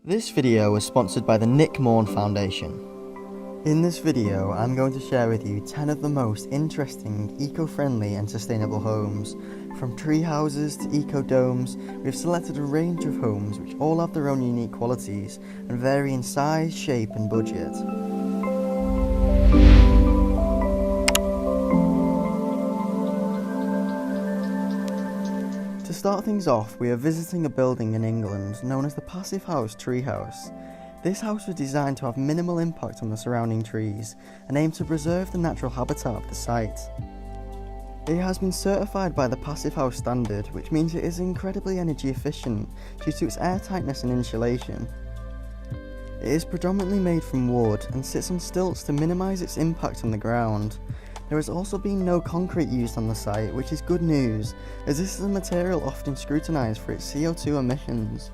This video was sponsored by the Maughan Foundation. In this video, I'm going to share with you 10 of the most interesting, eco-friendly and sustainable homes. From tree houses to eco-domes, we've selected a range of homes which all have their own unique qualities and vary in size, shape and budget. To start things off, we are visiting a building in England known as the Passivhaus Tree house. This house was designed to have minimal impact on the surrounding trees and aim to preserve the natural habitat of the site. It has been certified by the Passivhaus standard, which means it is incredibly energy efficient due to its airtightness and insulation. It is predominantly made from wood and sits on stilts to minimise its impact on the ground. There has also been no concrete used on the site, which is good news, as this is a material often scrutinised for its CO2 emissions.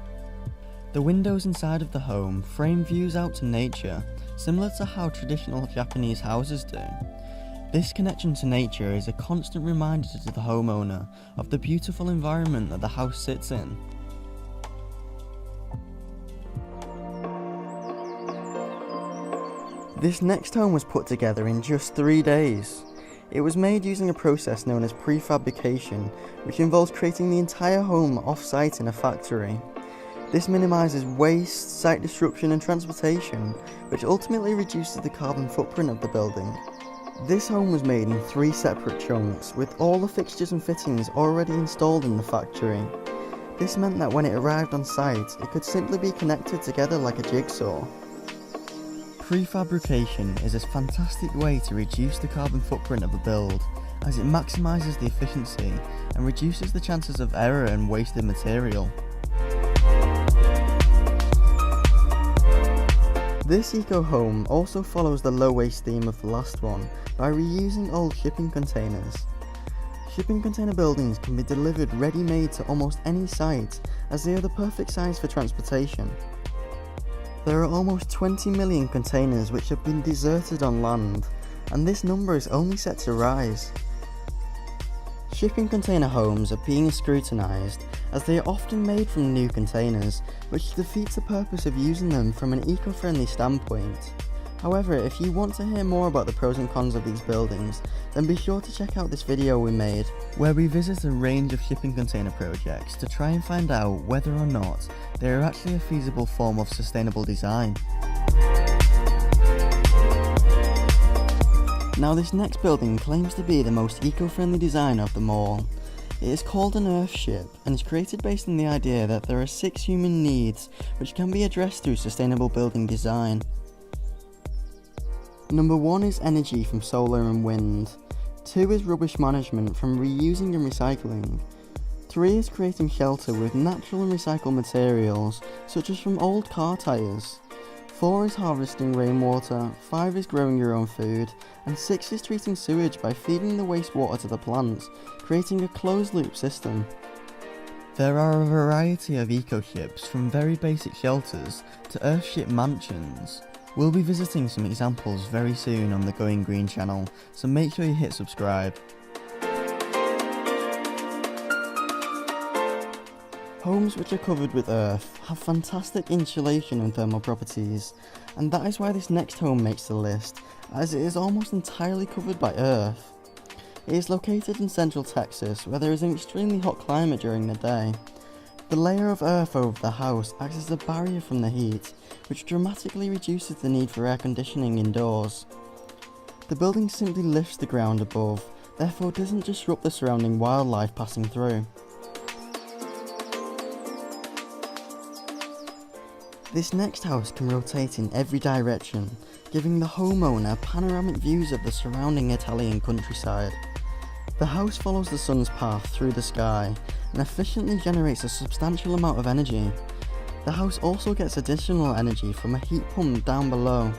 The windows inside of the home frame views out to nature, similar to how traditional Japanese houses do. This connection to nature is a constant reminder to the homeowner of the beautiful environment that the house sits in. This next home was put together in just 3 days. It was made using a process known as prefabrication, which involves creating the entire home off-site in a factory. This minimises waste, site disruption and transportation, which ultimately reduces the carbon footprint of the building. This home was made in 3 separate chunks, with all the fixtures and fittings already installed in the factory. This meant that when it arrived on site, it could simply be connected together like a jigsaw. Prefabrication is a fantastic way to reduce the carbon footprint of a build, as it maximises the efficiency and reduces the chances of error and wasted material. This eco-home also follows the low-waste theme of the last one by reusing old shipping containers. Shipping container buildings can be delivered ready-made to almost any site, as they are the perfect size for transportation. There are almost 20 million containers which have been deserted on land, and this number is only set to rise. Shipping container homes are being scrutinised as they are often made from new containers, which defeats the purpose of using them from an eco-friendly standpoint. However, if you want to hear more about the pros and cons of these buildings, then be sure to check out this video we made, where we visit a range of shipping container projects to try and find out whether or not they are actually a feasible form of sustainable design. Now, this next building claims to be the most eco-friendly design of them all. It is called an Earth ship and is created based on the idea that there are 6 human needs which can be addressed through sustainable building design. Number 1 is energy from solar and wind. 2 is rubbish management from reusing and recycling. 3 is creating shelter with natural and recycled materials, such as from old car tyres. 4 is harvesting rainwater, 5 is growing your own food, and 6 is treating sewage by feeding the wastewater to the plants, creating a closed-loop system. There are a variety of eco-ships, from very basic shelters to Earthship mansions. We'll be visiting some examples very soon on the Going Green channel, so make sure you hit subscribe. Homes which are covered with earth have fantastic insulation and thermal properties, and that is why this next home makes the list, as it is almost entirely covered by earth. It is located in central Texas, where there is an extremely hot climate during the day. The layer of earth over the house acts as a barrier from the heat, which dramatically reduces the need for air conditioning indoors. The building simply lifts the ground above, therefore doesn't disrupt the surrounding wildlife passing through. This next house can rotate in every direction, giving the homeowner panoramic views of the surrounding Italian countryside. The house follows the sun's path through the sky and efficiently generates a substantial amount of energy. The house also gets additional energy from a heat pump down below.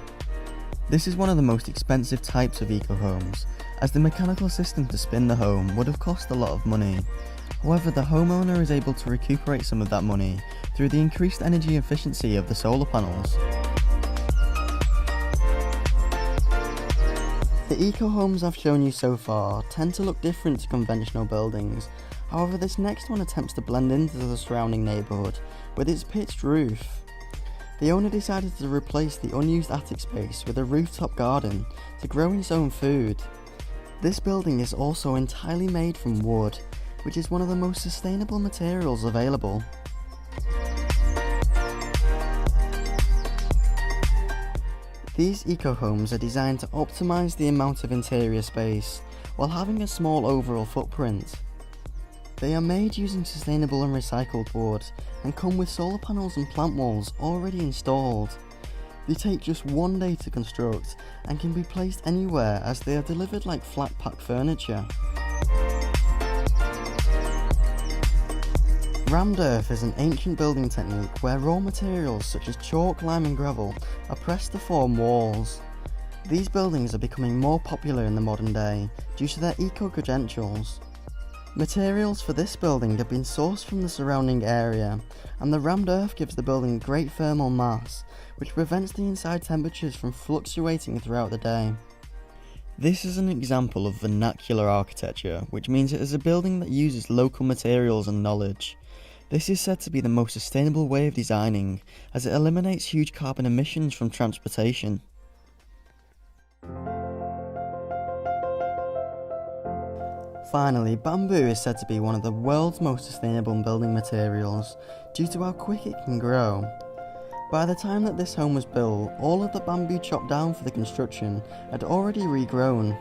This is one of the most expensive types of eco-homes, as the mechanical system to spin the home would have cost a lot of money. However, the homeowner is able to recuperate some of that money through the increased energy efficiency of the solar panels. The eco-homes I've shown you so far tend to look different to conventional buildings. However, this next one attempts to blend into the surrounding neighbourhood with its pitched roof. The owner decided to replace the unused attic space with a rooftop garden to grow his own food. This building is also entirely made from wood, which is one of the most sustainable materials available. These eco-homes are designed to optimise the amount of interior space while having a small overall footprint. They are made using sustainable and recycled wood and come with solar panels and plant walls already installed. They take just one day to construct and can be placed anywhere as they are delivered like flat pack furniture. Rammed earth is an ancient building technique where raw materials such as chalk, lime and gravel are pressed to form walls. These buildings are becoming more popular in the modern day due to their eco-credentials. Materials for this building have been sourced from the surrounding area, and the rammed earth gives the building great thermal mass, which prevents the inside temperatures from fluctuating throughout the day. This is an example of vernacular architecture, which means it is a building that uses local materials and knowledge. This is said to be the most sustainable way of designing, as it eliminates huge carbon emissions from transportation. Finally, bamboo is said to be one of the world's most sustainable building materials due to how quick it can grow. By the time that this home was built, all of the bamboo chopped down for the construction had already regrown.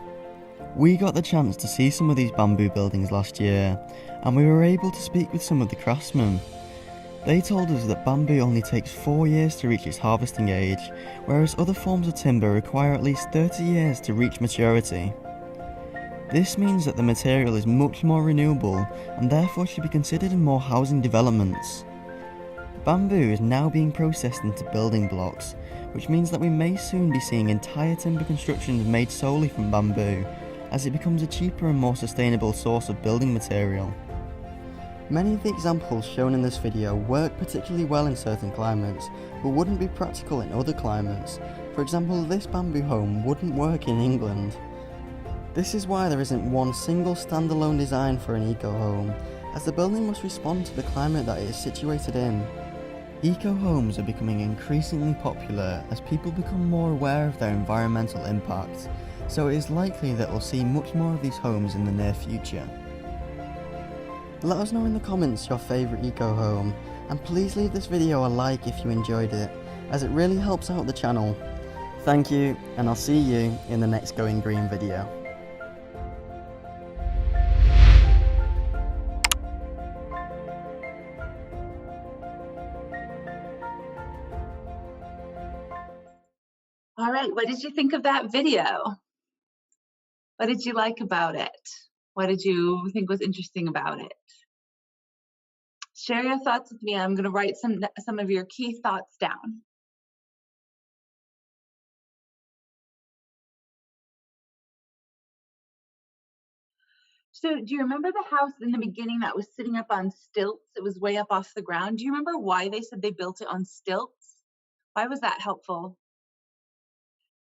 We got the chance to see some of these bamboo buildings last year, and we were able to speak with some of the craftsmen. They told us that bamboo only takes 4 years to reach its harvesting age, whereas other forms of timber require at least 30 years to reach maturity. This means that the material is much more renewable and therefore should be considered in more housing developments. Bamboo is now being processed into building blocks, which means that we may soon be seeing entire timber constructions made solely from bamboo, as it becomes a cheaper and more sustainable source of building material. Many of the examples shown in this video work particularly well in certain climates, but wouldn't be practical in other climates. For example, this bamboo home wouldn't work in England. This is why there isn't one single standalone design for an eco-home, as the building must respond to the climate that it is situated in. Eco-homes are becoming increasingly popular as people become more aware of their environmental impact, so it is likely that we'll see much more of these homes in the near future. Let us know in the comments your favourite eco-home, and please leave this video a like if you enjoyed it, as it really helps out the channel. Thank you, and I'll see you in the next Going Green video. All right, what did you think of that video? What did you like about it? What did you think was interesting about it? Share your thoughts with me. I'm going to write some of your key thoughts down. So do you remember the house in the beginning that was sitting up on stilts? It was way up off the ground. Do you remember why they said they built it on stilts? Why was that helpful?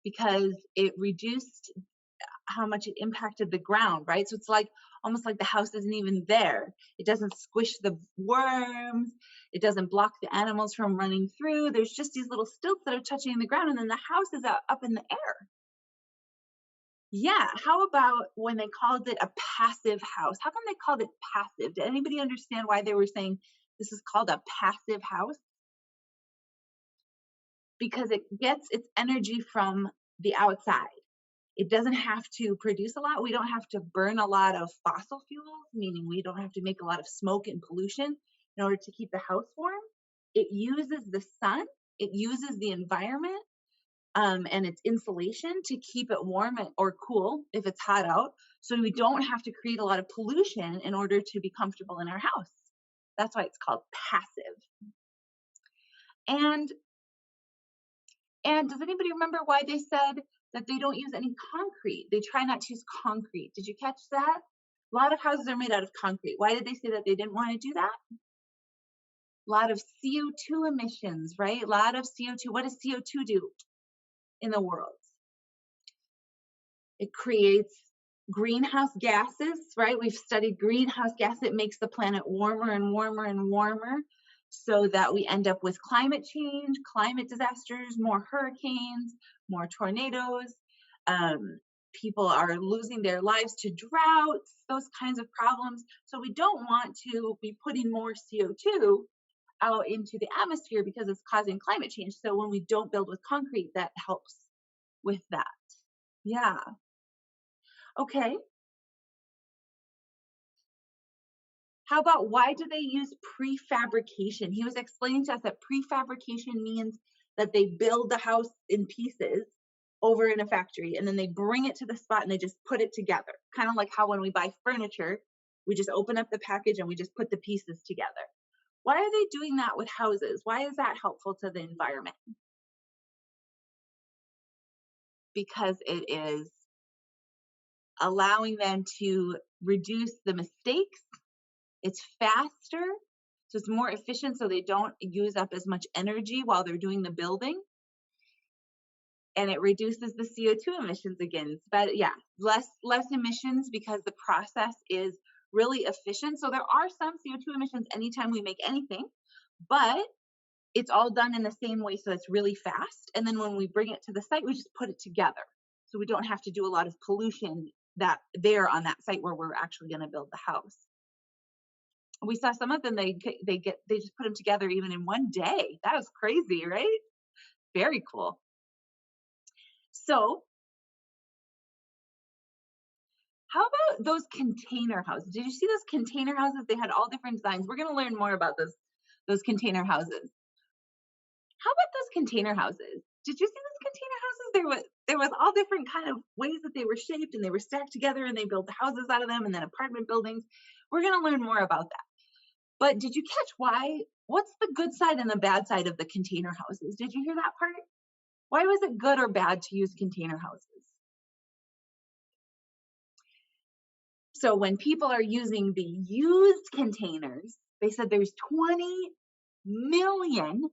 Because it reduced how much it impacted the ground, right? So it's like almost like the house isn't even there. It doesn't squish the worms. It doesn't block the animals from running through. There's just these little stilts that are touching the ground, and then the house is up in the air. Yeah, how about when they called it a passive house? How come they called it passive? Did anybody understand why they were saying this is called a passive house? Because it gets its energy from the outside. It doesn't have to produce a lot. We don't have to burn a lot of fossil fuels, meaning we don't have to make a lot of smoke and pollution in order to keep the house warm. It uses the sun, it uses the environment and its insulation to keep it warm or cool if it's hot out. So we don't have to create a lot of pollution in order to be comfortable in our house. That's why it's called passive. And does anybody remember why they said that they don't use any concrete? They try not to use concrete. Did you catch that? A lot of houses are made out of concrete. Why did they say that they didn't want to do that? A lot of CO2 emissions, right? A lot of CO2. What does CO2 do in the world? It creates greenhouse gases, right? We've studied greenhouse gas. It makes the planet warmer and warmer and warmer. so that we end up with climate change, climate disasters, more hurricanes, more tornadoes. People are losing their lives to droughts, those kinds of problems. So we don't want to be putting more CO2 out into the atmosphere because it's causing climate change. So when we don't build with concrete, that helps with that. Yeah. Okay. How about why do they use prefabrication? He was explaining to us that prefabrication means that they build the house in pieces over in a factory and then they bring it to the spot and they just put it together. Kind of like how when we buy furniture, we just open up the package and we just put the pieces together. Why are they doing that with houses? Why is that helpful to the environment? Because it is allowing them to reduce the mistakes. It's faster, so it's more efficient, so they don't use up as much energy while they're doing the building. And it reduces the CO2 emissions again. But yeah, less emissions because the process is really efficient. So there are some CO2 emissions anytime we make anything, but it's all done in the same way, so it's really fast. And then when we bring it to the site, we just put it together. So we don't have to do a lot of pollution that there on that site where we're actually going to build the house. We saw some of them, they just put them together even in one day. That was crazy, right? Very cool. So how about those container houses? Did you see those container houses? They had all different designs. We're going to learn more about those container houses. How about those container houses? Did you see those container houses? There was all different kind of ways that they were shaped and they were stacked together and they built the houses out of them and then apartment buildings. We're going to learn more about that. But did you catch what's the good side and the bad side of the container houses? Did you hear that part? Why was it good or bad to use container houses? So when people are using the used containers, they said there's 20 million,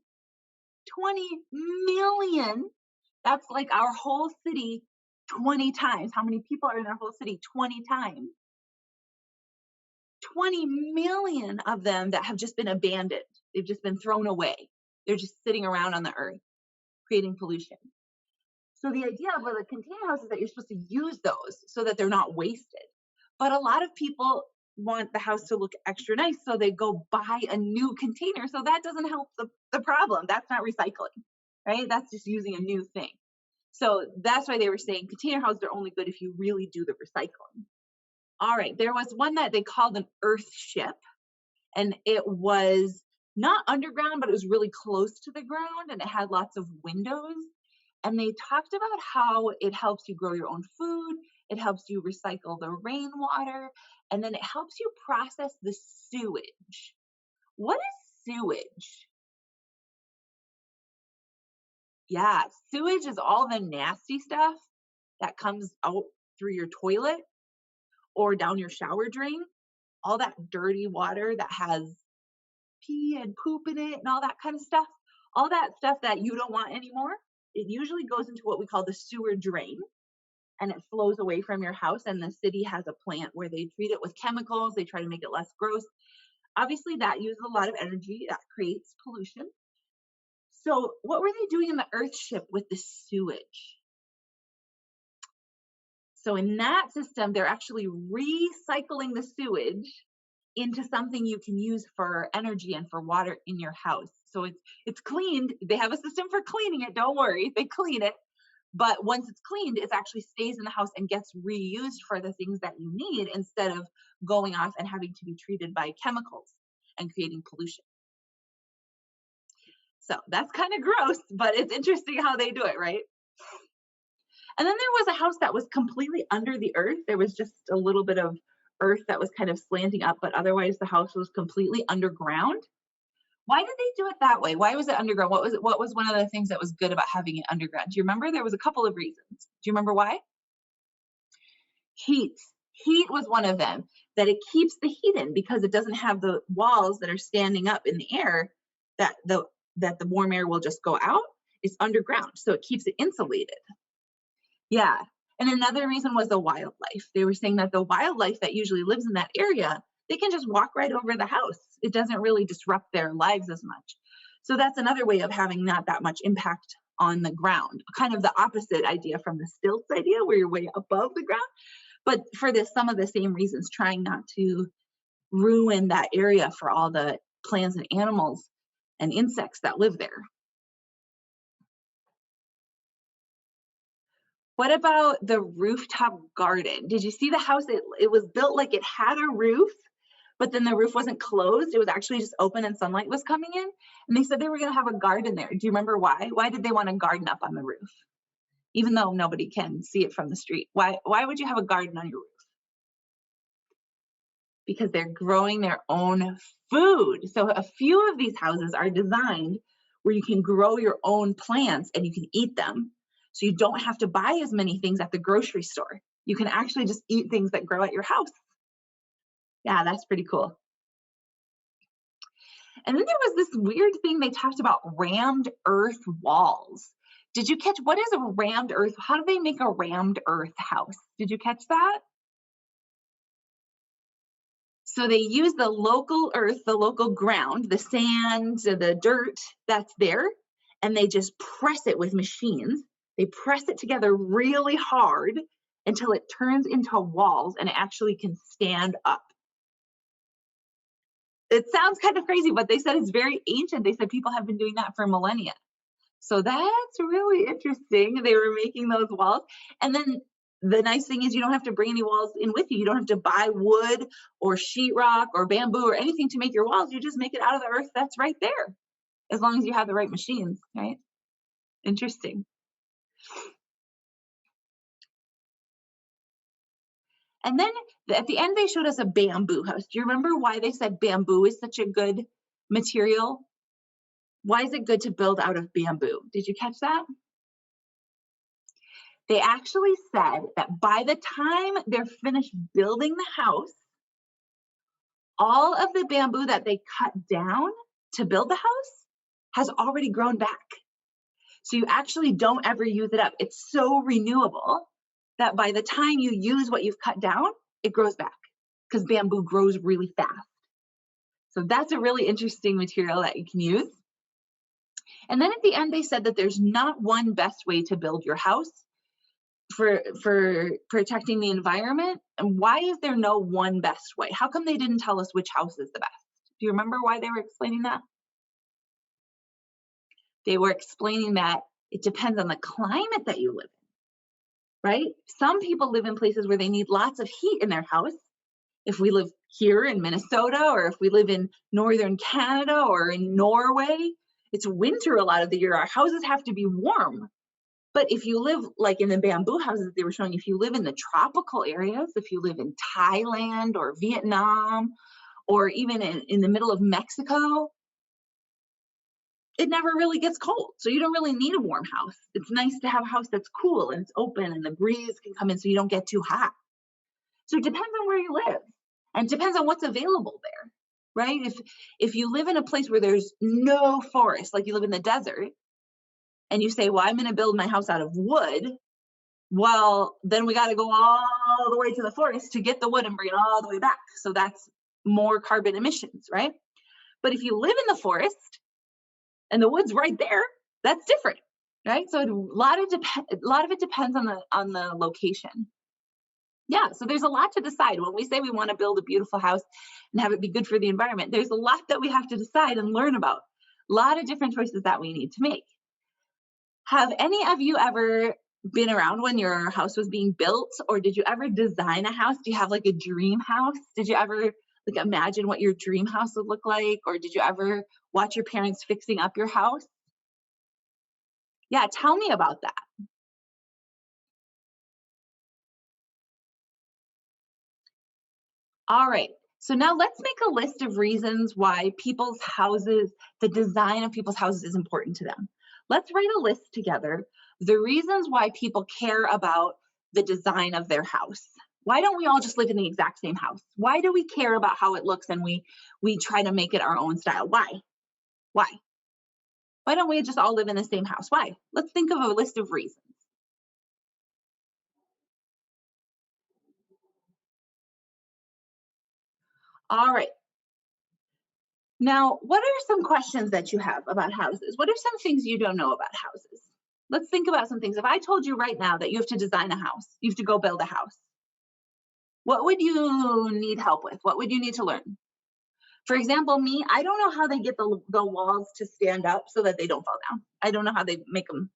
that's like our whole city 20 times. How many people are in our whole city? 20 times. 20 million of them that have just been abandoned. They've just been thrown away. They're just sitting around on the earth, creating pollution. So the idea of the container house is that you're supposed to use those so that they're not wasted. But a lot of people want the house to look extra nice, so they go buy a new container. So that doesn't help the problem. That's not recycling, right? That's just using a new thing. So that's why they were saying container houses are only good if you really do the recycling. All right, there was one that they called an earth ship, and it was not underground, but it was really close to the ground, and it had lots of windows. And they talked about how it helps you grow your own food, it helps you recycle the rainwater, and then it helps you process the sewage. What is sewage? Yeah, sewage is all the nasty stuff that comes out through your toilet or down your shower drain, all that dirty water that has pee and poop in it and all that kind of stuff, all that stuff that you don't want anymore, it usually goes into what we call the sewer drain and it flows away from your house. And the city has a plant where they treat it with chemicals. They try to make it less gross. Obviously, that uses a lot of energy. That creates pollution. So what were they doing in the earth ship with the sewage? So in that system, they're actually recycling the sewage into something you can use for energy and for water in your house. So it's cleaned. They have a system for cleaning it. Don't worry, they clean it. But once it's cleaned, it actually stays in the house and gets reused for the things that you need instead of going off and having to be treated by chemicals and creating pollution. So that's kind of gross, but it's interesting how they do it, right? And then there was a house that was completely under the earth. There was just a little bit of earth that was kind of slanting up, but otherwise the house was completely underground. Why did they do it that way? Why was it underground? What was one of the things that was good about having it underground? Do you remember? There was a couple of reasons. Do you remember why? Heat. Heat was one of them, that it keeps the heat in because it doesn't have the walls that are standing up in the air that the warm air will just go out. It's underground, so it keeps it insulated. Yeah. And another reason was the wildlife. They were saying that the wildlife that usually lives in that area, they can just walk right over the house. It doesn't really disrupt their lives as much. So that's another way of having not that much impact on the ground, kind of the opposite idea from the stilts idea where you're way above the ground. But for some of the same reasons, trying not to ruin that area for all the plants and animals and insects that live there. What about the rooftop garden? Did you see the house? It was built like it had a roof, but then the roof wasn't closed. It was actually just open and sunlight was coming in. And they said they were going to have a garden there. Do you remember why? Why did they want a garden up on the roof? Even though nobody can see it from the street. Why would you have a garden on your roof? Because they're growing their own food. So a few of these houses are designed where you can grow your own plants and you can eat them. So you don't have to buy as many things at the grocery store. You can actually just eat things that grow at your house. Yeah, that's pretty cool. And then there was this weird thing they talked about, rammed earth walls. Did you catch, what is a rammed earth? How do they make a rammed earth house? Did you catch that? So they use the local earth, the local ground, the sand, the dirt that's there, and they just press it with machines. They press it together really hard until it turns into walls and it actually can stand up. It sounds kind of crazy, but they said it's very ancient. They said people have been doing that for millennia. So that's really interesting. They were making those walls. And then the nice thing is you don't have to bring any walls in with you. You don't have to buy wood or sheetrock or bamboo or anything to make your walls. You just make it out of the earth that's right there, as long as you have the right machines, right? Interesting. And then at the end, they showed us a bamboo house. Do you remember why they said bamboo is such a good material? Why is it good to build out of bamboo? Did you catch that? They actually said that by the time they're finished building the house, all of the bamboo that they cut down to build the house has already grown back. So you actually don't ever use it up. It's so renewable that by the time you use what you've cut down, it grows back because bamboo grows really fast. So that's a really interesting material that you can use. And then at the end, they said that there's not one best way to build your house for protecting the environment. And why is there no one best way? How come they didn't tell us which house is the best? Do you remember why they were explaining that? They were explaining that it depends on the climate that you live in, right? Some people live in places where they need lots of heat in their house. If we live here in Minnesota, or if we live in northern Canada or in Norway, it's winter a lot of the year. Our houses have to be warm. But if you live like in the bamboo houses they were showing, if you live in the tropical areas, if you live in Thailand or Vietnam, or even in the middle of Mexico, it never really gets cold. So you don't really need a warm house. It's nice to have a house that's cool and it's open and the breeze can come in so you don't get too hot. So it depends on where you live and it depends on what's available there, right? If you live in a place where there's no forest, like you live in the desert, and you say, well, I'm going to build my house out of wood, well, then we got to go all the way to the forest to get the wood and bring it all the way back. So that's more carbon emissions, right? But if you live in the forest and the wood's right there, that's different, right? So a lot of it depends on the location. Yeah, so there's a lot to decide. When we say we want to build a beautiful house and have it be good for the environment, there's a lot that we have to decide and learn about. A lot of different choices that we need to make. Have any of you ever been around when your house was being built, or did you ever design a house? Do you have like a dream house? Did you ever like imagine what your dream house would look like? Or did you ever watch your parents fixing up your house? Yeah, tell me about that. All right, so now let's make a list of reasons why people's houses, the design of people's houses is important to them. Let's write a list together, the reasons why people care about the design of their house. Why don't we all just live in the exact same house? Why do we care about how it looks and we try to make it our own style? Why? Why? Why don't we just all live in the same house? Why? Let's think of a list of reasons. All right. Now, what are some questions that you have about houses? What are some things you don't know about houses? Let's think about some things. If I told you right now that you have to design a house, you have to go build a house, what would you need help with? What would you need to learn? For example, me, I don't know how they get the walls to stand up so that they don't fall down. I don't know how they make them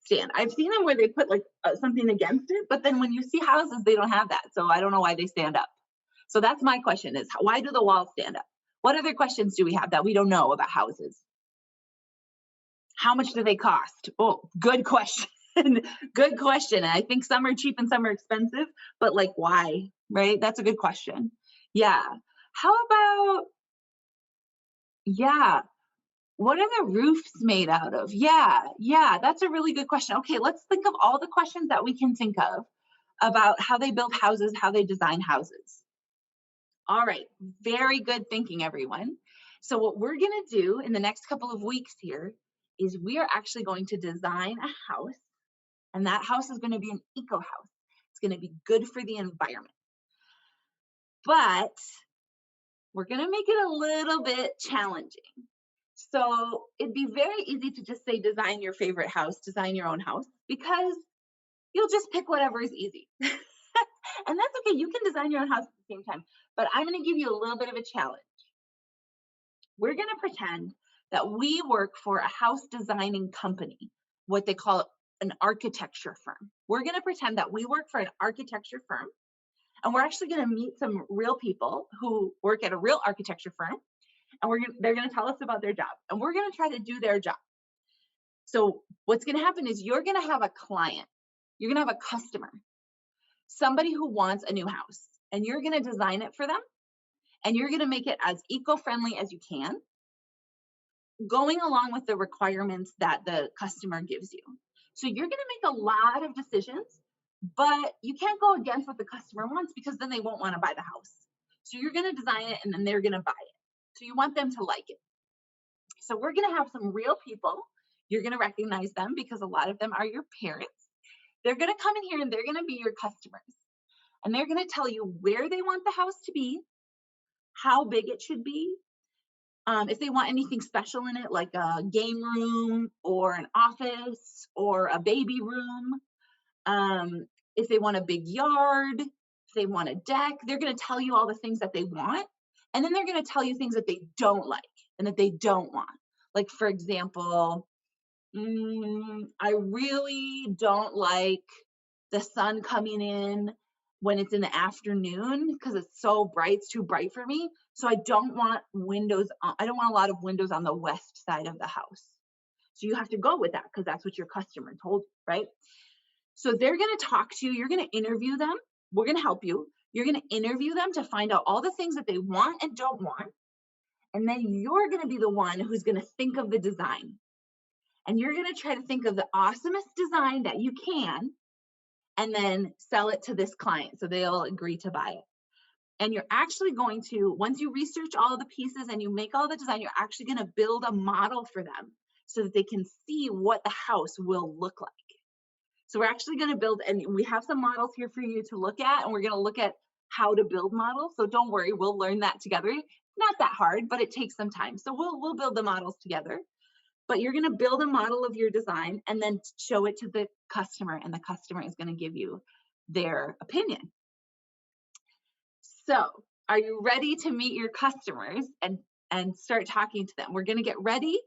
stand. I've seen them where they put like something against it, but then when you see houses, they don't have that. So I don't know why they stand up. So that's my question is why do the walls stand up? What other questions do we have that we don't know about houses? How much do they cost? Oh, good question. Good question. And I think some are cheap and some are expensive, but like why? Right? That's a good question. Yeah. How about, yeah, what are the roofs made out of? Yeah, that's a really good question. Okay, let's think of all the questions that we can think of about how they build houses, how they design houses. All right, very good thinking, everyone. So what we're gonna do in the next couple of weeks here is we are actually going to design a house, and that house is gonna be an eco house. It's gonna be good for the environment. But we're gonna make it a little bit challenging. So it'd be very easy to just say design your favorite house, design your own house, because you'll just pick whatever is easy. And that's okay, you can design your own house at the same time, but I'm gonna give you a little bit of a challenge. We're gonna pretend that we work for a house designing company, what they call an architecture firm. We're gonna pretend that we work for an architecture firm, and we're actually gonna meet some real people who work at a real architecture firm, and they're gonna tell us about their job, and we're gonna try to do their job. So what's gonna happen is you're gonna have a client, you're gonna have a customer, somebody who wants a new house, and you're gonna design it for them, and you're gonna make it as eco-friendly as you can, going along with the requirements that the customer gives you. So you're going to make a lot of decisions, but you can't go against what the customer wants because then they won't want to buy the house. So you're going to design it and then they're going to buy it. So you want them to like it. So we're going to have some real people. You're going to recognize them because a lot of them are your parents. They're going to come in here and they're going to be your customers. And they're going to tell you where they want the house to be, how big it should be, if they want anything special in it, like a game room or an office or a baby room, if they want a big yard, if they want a deck, they're going to tell you all the things that they want. And then they're going to tell you things that they don't like and that they don't want. Like, for example, I really don't like the sun coming in when it's in the afternoon because it's so bright, it's too bright for me. So I don't want I don't want a lot of windows on the west side of the house. So you have to go with that because that's what your customer told you, right? So they're going to talk to you, you're going to interview them. We're going to help you. You're going to interview them to find out all the things that they want and don't want. And then you're going to be the one who's going to think of the design. And you're going to try to think of the awesomest design that you can and then sell it to this client so they'll agree to buy it. And you're actually going to, once you research all the pieces and you make all the design, you're actually going to build a model for them so that they can see what the house will look like. So we're actually going to build, and we have some models here for you to look at, and we're going to look at how to build models. So don't worry, we'll learn that together. Not that hard, but it takes some time. So we'll build the models together. But you're going to build a model of your design and then show it to the customer, and the customer is going to give you their opinion. So are you ready to meet your customers and start talking to them? We're going to get ready.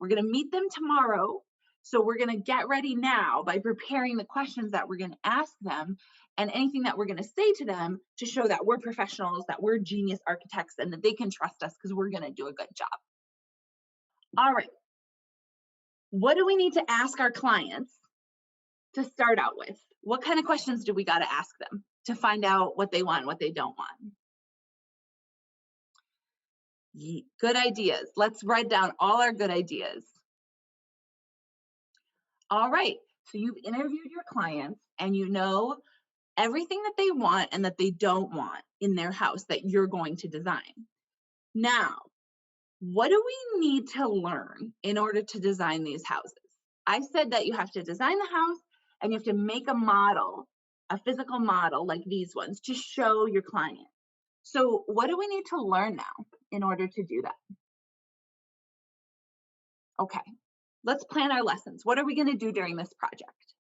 We're going to meet them tomorrow. So we're going to get ready now by preparing the questions that we're going to ask them and anything that we're going to say to them to show that we're professionals, that we're genius architects, and that they can trust us because we're going to do a good job. All right. What do we need to ask our clients to start out with? What kind of questions do we got to ask them to find out what they want, what they don't want? Good ideas. Let's write down all our good ideas. All right. So you've interviewed your clients and you know everything that they want and that they don't want in their house that you're going to design. Now, what do we need to learn in order to design these houses? I said that you have to design the house and you have to make a model, a physical model like these ones to show your client. So what do we need to learn now in order to do that? Okay, let's plan our lessons. What are we going to do during this project?